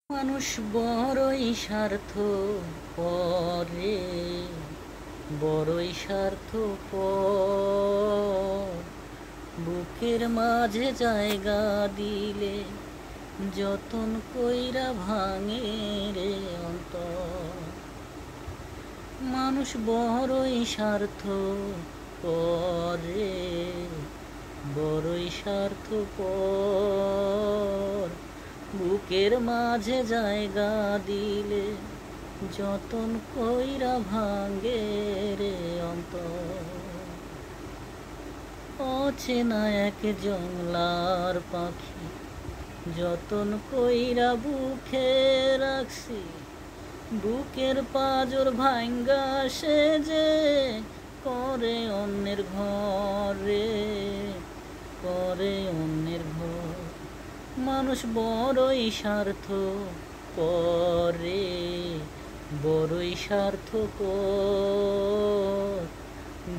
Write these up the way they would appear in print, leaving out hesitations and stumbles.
মানুষ বড়ই স্বার্থপর রে, বড়ই স্বার্থপর। বুকের মাঝে জায়গা দিলে যতন কইরা ভাঙে রে অন্তর। মানুষ বড়ই স্বার্থপর রে, বড়ই স্বার্থপর। বুকের মাঝে জায়গা দিলে যতন কইরা ভাঙে রে অন্তর। অচেনা এক জংলার পাখি যতন কইরা বুকে রাখছি, বুকের পাজর ভাঙ্গা সে যে করে অন্যের ঘরে, করে অন্যের ঘর। মানুষ বড়ই স্বার্থপর রে, বড়ই স্বার্থপর।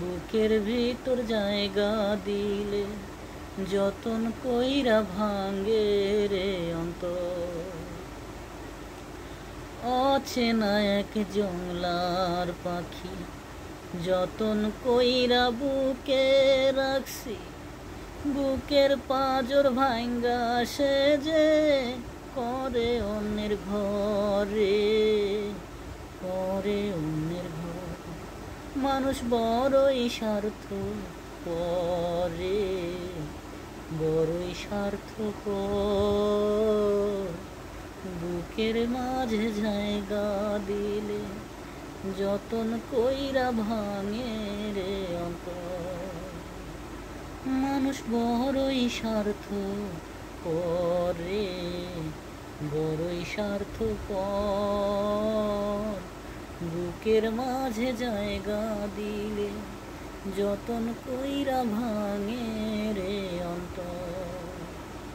বুকের ভিতর জায়গা দিলে যতন কইরা ভাঙে রে অন্তর। অচেনা এক জংলার পাখি যতন কইরা বুকে রাখছি, বুকের পাজর ভাঙ্গা সে যে করে অন্যের ঘরে, করে অন্যের ঘর। মানুষ বড়ই স্বার্থপর রে, বড়ই স্বার্থপর। বুকের মাঝে জায়গা দিলে যতন কইরা ভাঙে রে অন্তর। মানুষ বড়ই স্বার্থপর রে, বড়ই স্বার্থপর। বুকের মাঝে জায়গা দিলে যতন কইরা ভাঙে